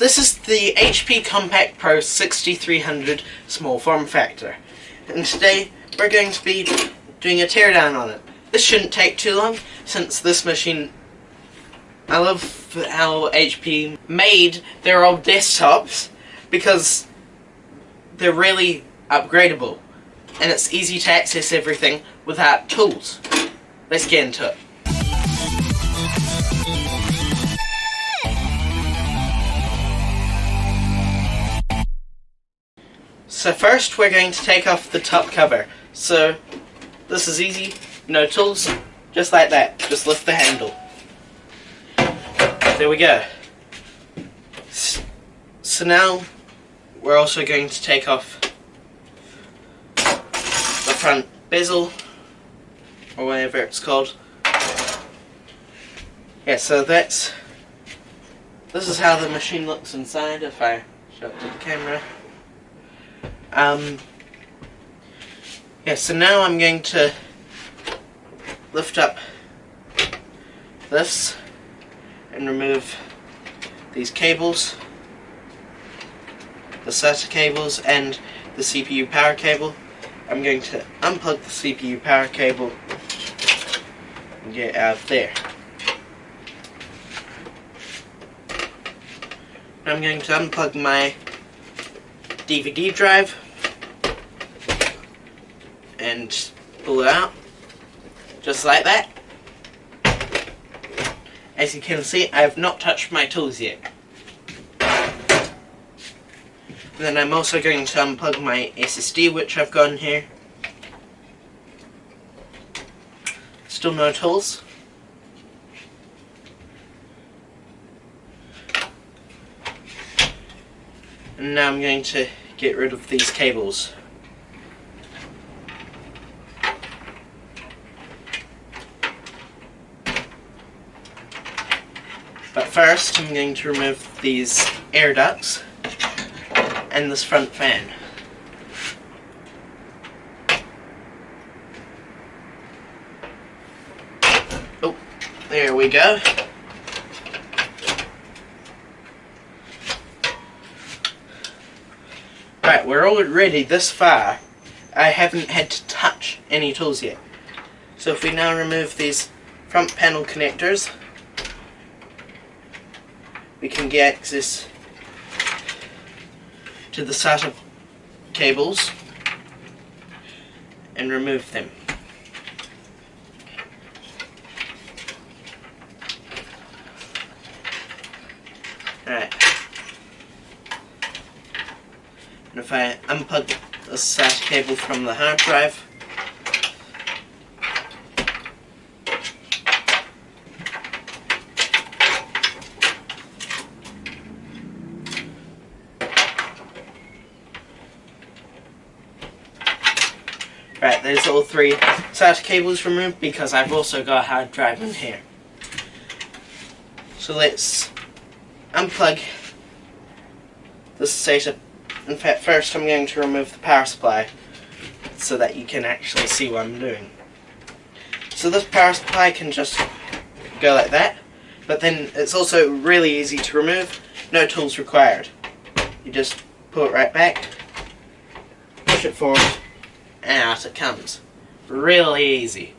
This is the HP Compaq Pro 6300 small form factor, and today we're going to be doing a teardown on it. This shouldn't take too long, since this machine, I love how HP made their old desktops because they're really upgradable and it's easy to access everything without tools. Let's get into it. So first we're going to take off the top cover. So this is easy, no tools, just like that. Just lift the handle. There we go. So now we're also going to take off the front bezel, or whatever it's called. Yeah, so this is how the machine looks inside if I show it to the camera. Yeah, so now I'm going to lift up this and remove these cables, the SATA cables and the CPU power cable. I'm going to unplug the CPU power cable and get it out of there. I'm going to unplug my DVD drive and pull it out just like that. As you can see, I have not touched my tools yet. And then I'm also going to unplug my SSD, which I've got in here. Still no tools. And now I'm going to get rid of these cables. But first I'm going to remove these air ducts and this front fan. Oh, there we go. Right, we're already this far. I haven't had to touch any tools yet. So if we now remove these front panel connectors, we can get access to the SATA cables and remove them. Alright. And if I unplug the SATA cable from the hard drive, right, there's all three SATA cables removed because I've also got a hard drive in here. So let's unplug the SATA. In fact, first I'm going to remove the power supply so that you can actually see what I'm doing. So this power supply can just go like that, but then it's also really easy to remove, no tools required. You just pull it right back, push it forward, and out it comes. Really easy.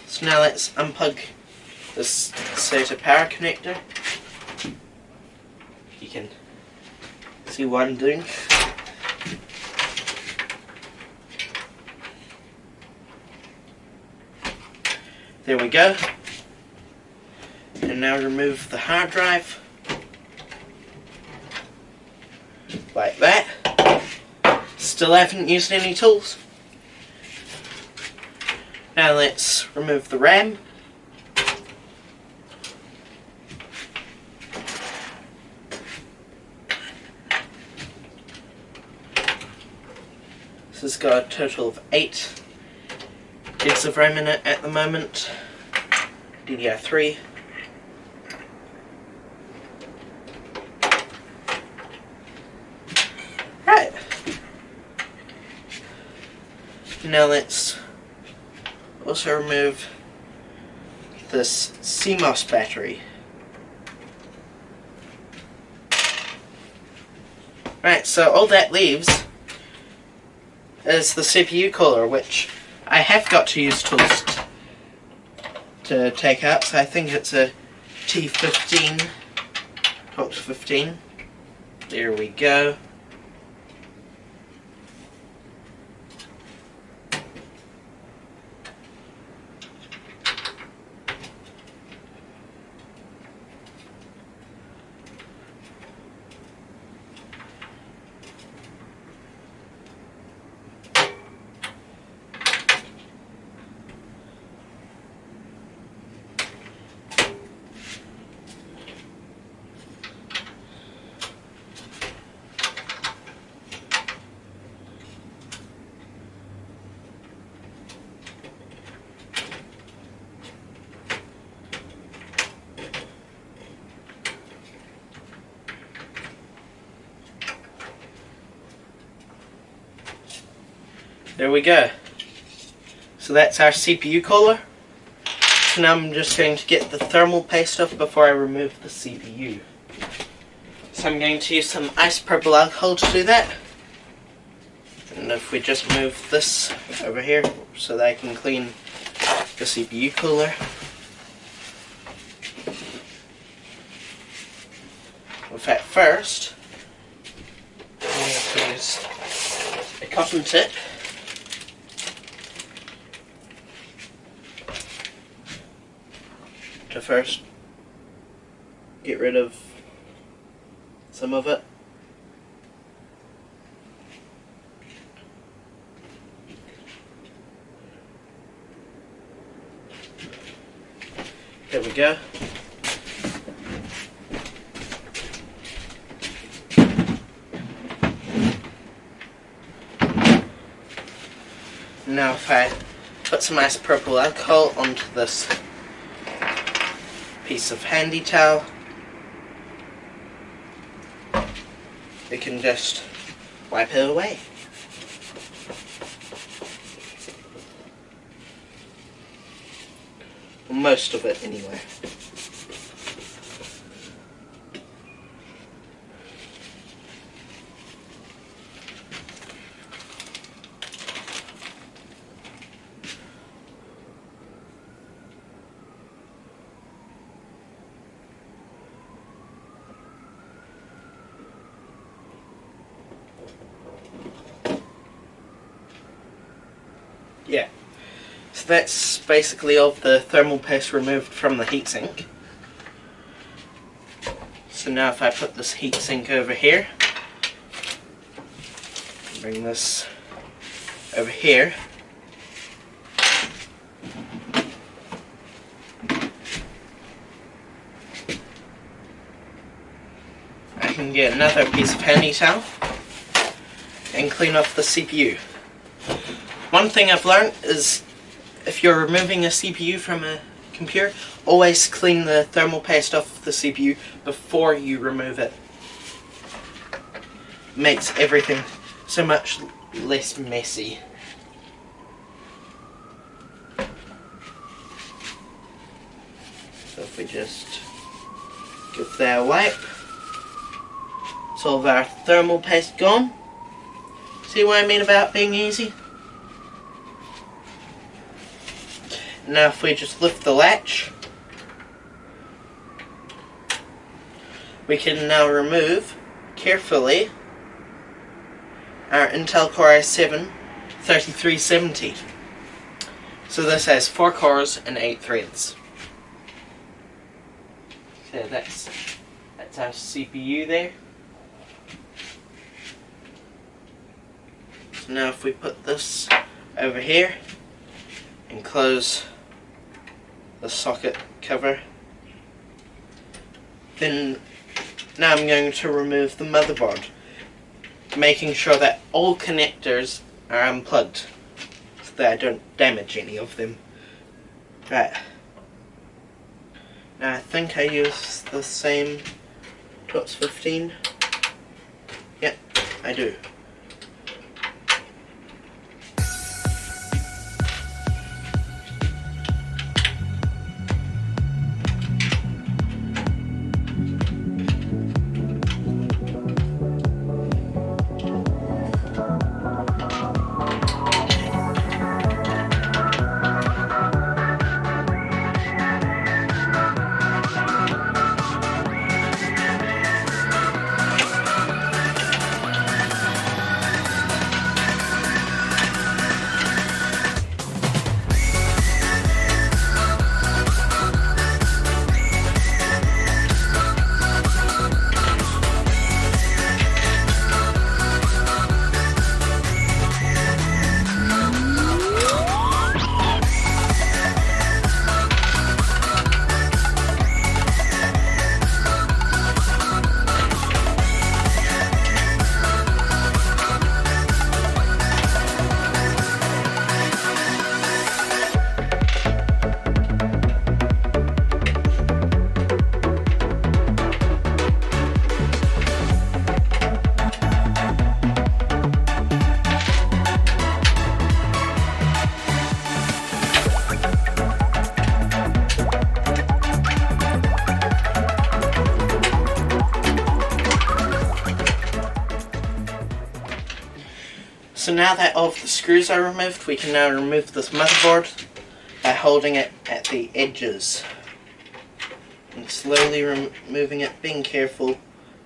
So now let's unplug this SATA power connector. You can see what I'm doing. There we go. And now remove the hard drive. Like that. Still haven't used any tools. Now let's remove the RAM. This has got a total of 8 gigs of RAM in it at the moment. DDR3. Right. Now let's also remove this CMOS battery. Right, so all that leaves is the CPU cooler, which I have got to use tools to take out. So I think it's a T15, Torx 15. There we go. There we go. So that's our CPU cooler. So now I'm just going to get the thermal paste off before I remove the CPU. So I'm going to use some isopropyl alcohol to do that. And if we just move this over here so that I can clean the CPU cooler. In fact, first, I'm going to use a cotton tip. To first get rid of some of it. There we go. Now if I put some isopropyl alcohol onto this piece of handy towel, we can just wipe it away. Most of it anyway. Yeah, so that's basically all of the thermal paste removed from the heatsink. So now if I put this heatsink over here, bring this over here, I can get another piece of handy towel and clean off the CPU. One thing I've learned is if you're removing a CPU from a computer, always clean the thermal paste off the CPU before you remove it. Makes everything so much less messy. So if we just give that a wipe, it's all of our thermal paste gone. See what I mean about being easy? Now if we just lift the latch, we can now remove, carefully, our Intel Core i7 3370. So this has 4 cores and 8 threads. So that's our CPU there. So now if we put this over here and close the socket cover, then now I'm going to remove the motherboard, making sure that all connectors are unplugged so that I don't damage any of them. Right, now I think I use the same Torx 15. Yep, I do. So now that all of the screws are removed, we can now remove this motherboard by holding it at the edges. And slowly removing it, being careful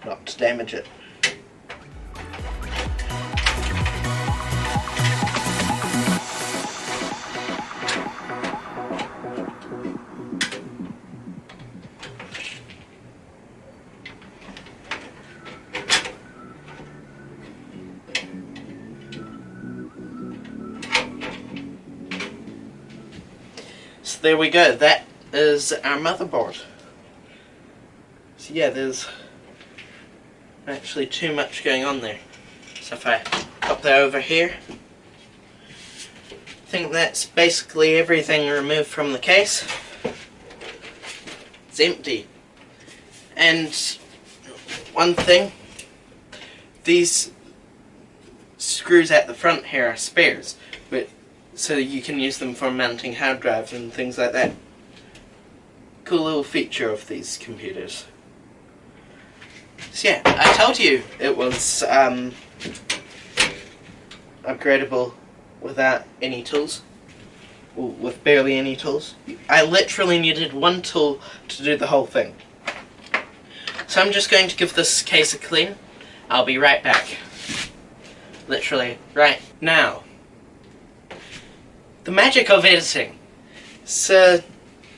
not to damage it. So there we go, that is our motherboard. So yeah, there's actually too much going on there. So if I pop that over here, I think that's basically everything removed from the case. It's empty. And one thing, these screws at the front here are spares, but so you can use them for mounting hard drives and things like that. Cool little feature of these computers. So yeah, I told you it was upgradable without any tools. Well, with barely any tools. I literally needed one tool to do the whole thing. So I'm just going to give this case a clean. I'll be right back. Literally right now. The magic of editing. So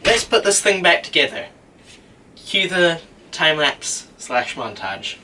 let's put this thing back together. Cue the time-lapse / montage.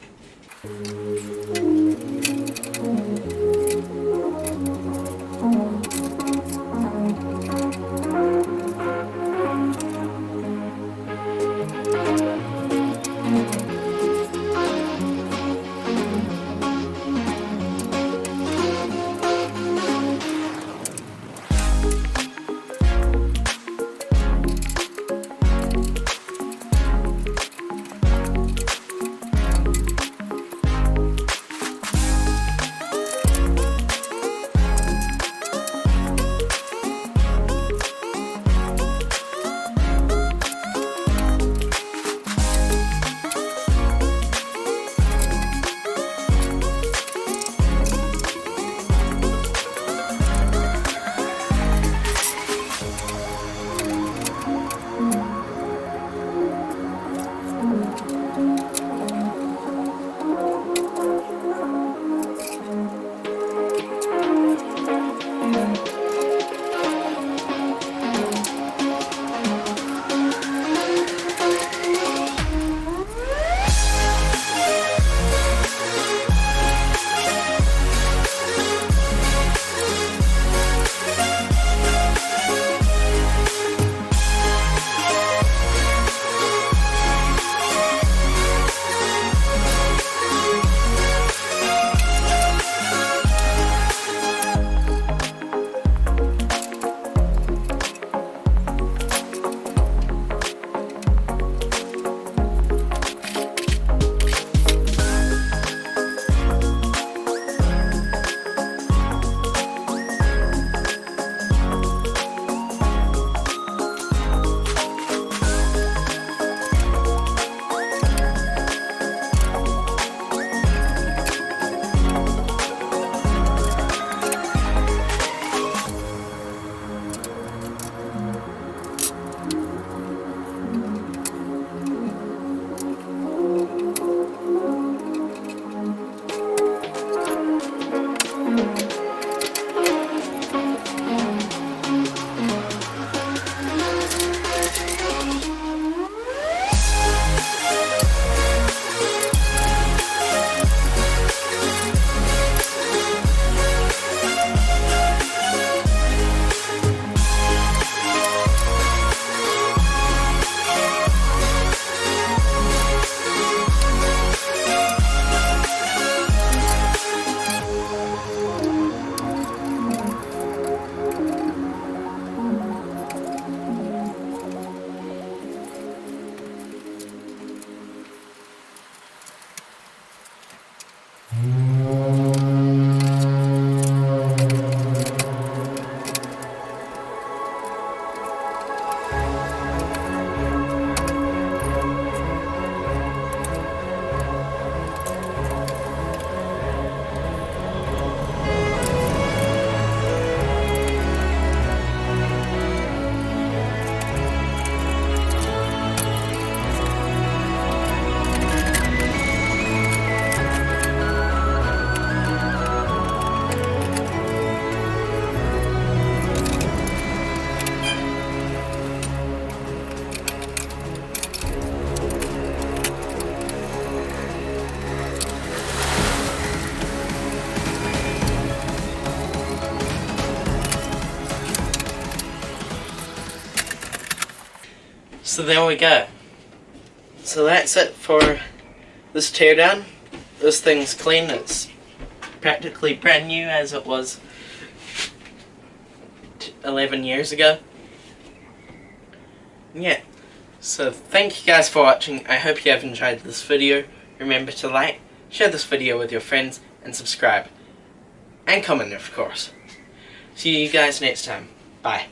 So there we go. So that's it for this teardown. This thing's clean. It's practically brand new as it was 11 years ago. Yeah. So thank you guys for watching. I hope you have enjoyed this video. Remember to like, share this video with your friends, and subscribe. And comment, of course. See you guys next time. Bye.